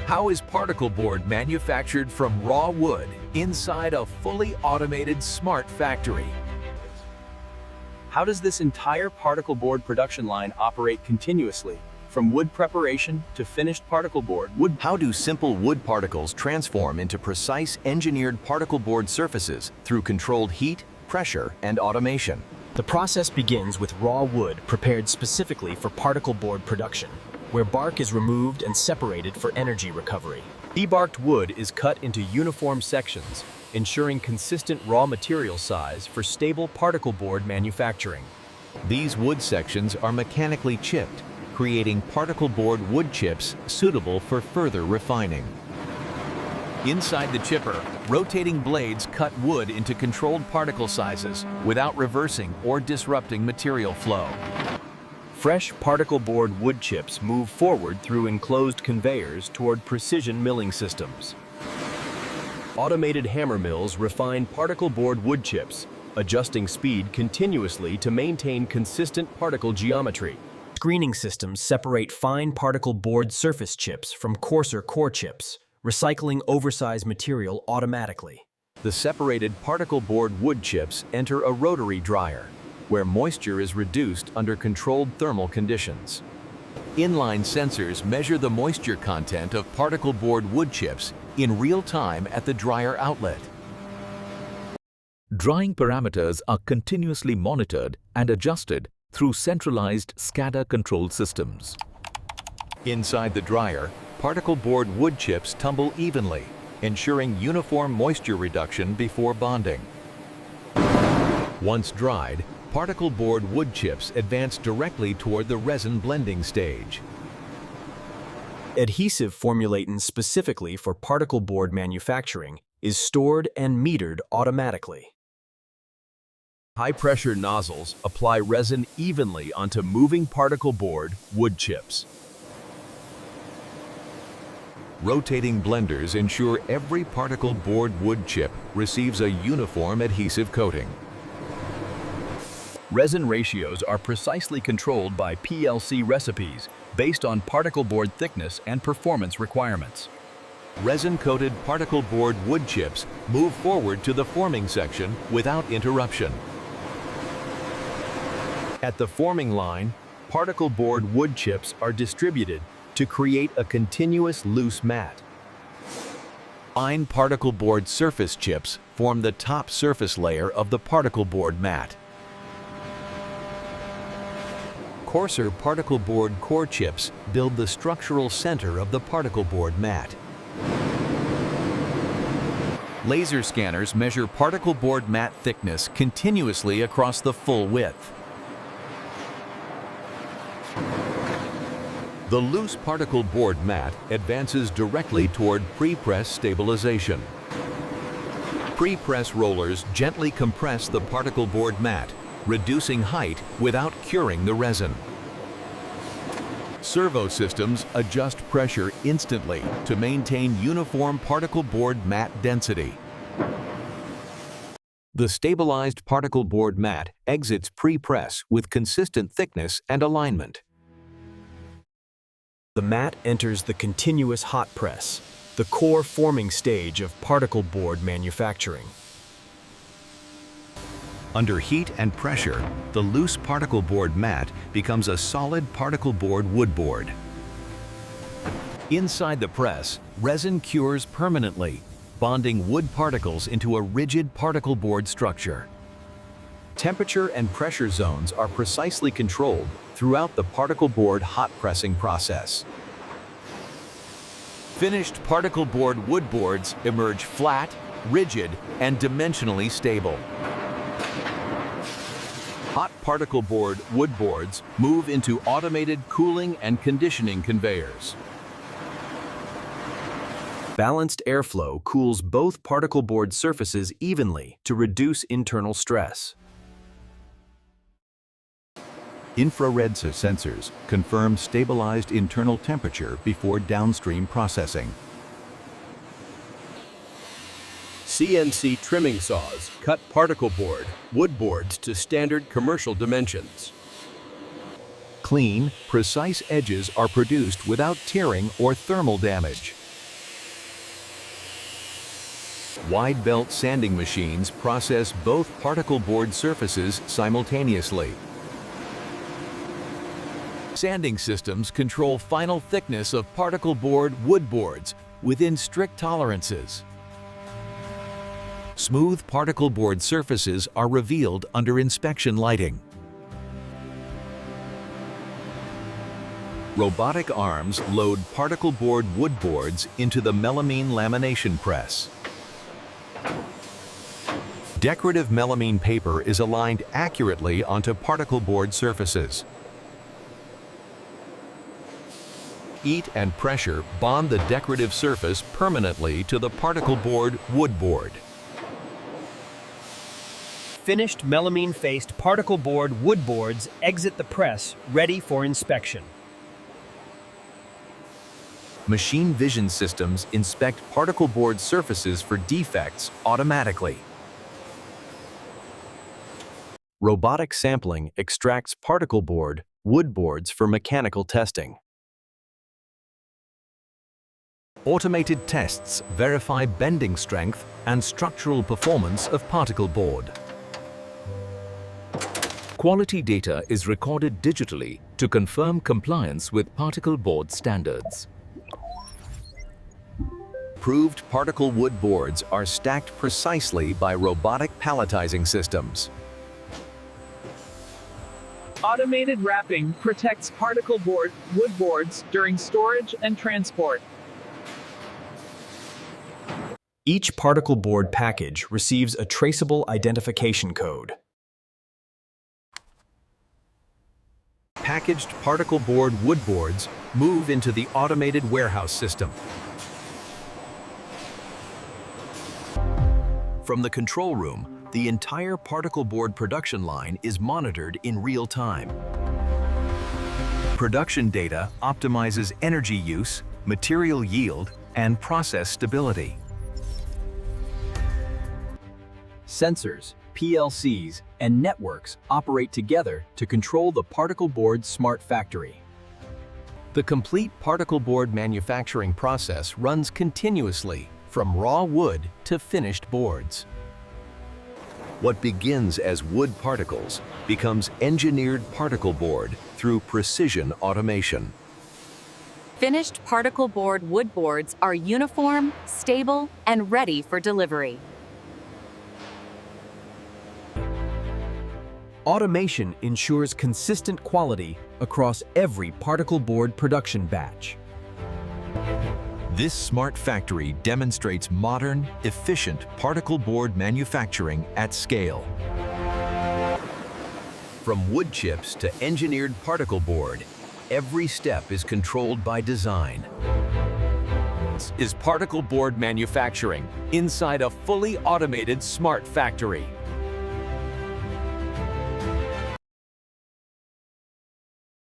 How is particle board manufactured from raw wood inside a fully automated smart factory? How does this entire particle board production line operate continuously, from wood preparation to finished particle board? How do simple wood particles transform into precise engineered particle board surfaces through controlled heat, pressure, and automation? The process begins with raw wood prepared specifically for particle board production, where bark is removed and separated for energy recovery. Debarked wood is cut into uniform sections, ensuring consistent raw material size for stable particle board manufacturing. These wood sections are mechanically chipped, creating particle board wood chips suitable for further refining. Inside the chipper, rotating blades cut wood into controlled particle sizes without reversing or disrupting material flow. Fresh particle board wood chips move forward through enclosed conveyors toward precision milling systems. Automated hammer mills refine particle board wood chips, adjusting speed continuously to maintain consistent particle geometry. Screening systems separate fine particle board surface chips from coarser core chips, recycling oversized material automatically. The separated particle board wood chips enter a rotary dryer, where moisture is reduced under controlled thermal conditions. Inline sensors measure the moisture content of particle board wood chips in real time at the dryer outlet. Drying parameters are continuously monitored and adjusted through centralized SCADA-controlled systems. Inside the dryer, particle board wood chips tumble evenly, ensuring uniform moisture reduction before bonding. Once dried, particle board wood chips advance directly toward the resin blending stage. Adhesive formulating specifically for particle board manufacturing is stored and metered automatically. High-pressure nozzles apply resin evenly onto moving particle board wood chips. Rotating blenders ensure every particle board wood chip receives a uniform adhesive coating. Resin ratios are precisely controlled by PLC recipes based on particle board thickness and performance requirements. Resin-coated particle board wood chips move forward to the forming section without interruption. At the forming line, particle board wood chips are distributed to create a continuous loose mat. Fine particle board surface chips form the top surface layer of the particle board mat. Coarser particle board core chips build the structural center of the particle board mat. Laser scanners measure particle board mat thickness continuously across the full width. The loose particle board mat advances directly toward pre-press stabilization. Pre-press rollers gently compress the particle board mat, reducing height without curing the resin. Servo systems adjust pressure instantly to maintain uniform particle board mat density. The stabilized particle board mat exits pre-press with consistent thickness and alignment. The mat enters the continuous hot press, the core forming stage of particle board manufacturing. Under heat and pressure, the loose particle board mat becomes a solid particle board wood board. Inside the press, resin cures permanently, bonding wood particles into a rigid particle board structure. Temperature and pressure zones are precisely controlled throughout the particle board hot pressing process. Finished particle board wood boards emerge flat, rigid, and dimensionally stable. Hot particle board wood boards move into automated cooling and conditioning conveyors. Balanced airflow cools both particle board surfaces evenly to reduce internal stress. Infrared sensors confirm stabilized internal temperature before downstream processing. CNC trimming saws cut particle board wood boards to standard commercial dimensions. Clean, precise edges are produced without tearing or thermal damage. Wide belt sanding machines process both particle board surfaces simultaneously. Sanding systems control final thickness of particle board wood boards within strict tolerances. Smooth particle board surfaces are revealed under inspection lighting. Robotic arms load particle board wood boards into the melamine lamination press. Decorative melamine paper is aligned accurately onto particle board surfaces. Heat and pressure bond the decorative surface permanently to the particle board wood board. Finished melamine-faced particle board wood boards exit the press, ready for inspection. Machine vision systems inspect particle board surfaces for defects automatically. Robotic sampling extracts particle board wood boards for mechanical testing. Automated tests verify bending strength and structural performance of particle board. Quality data is recorded digitally to confirm compliance with particle board standards. Approved particle wood boards are stacked precisely by robotic palletizing systems. Automated wrapping protects particle board wood boards during storage and transport. Each particle board package receives a traceable identification code. Packaged particle board wood boards move into the automated warehouse system. From the control room, the entire particle board production line is monitored in real time. Production data optimizes energy use, material yield, and process stability. Sensors, PLCs, and networks operate together to control the particle board smart factory. The complete particle board manufacturing process runs continuously from raw wood to finished boards. What begins as wood particles becomes engineered particle board through precision automation. Finished particle board wood boards are uniform, stable, and ready for delivery. Automation ensures consistent quality across every particle board production batch. This smart factory demonstrates modern, efficient particle board manufacturing at scale. From wood chips to engineered particle board, every step is controlled by design. This is particle board manufacturing inside a fully automated smart factory.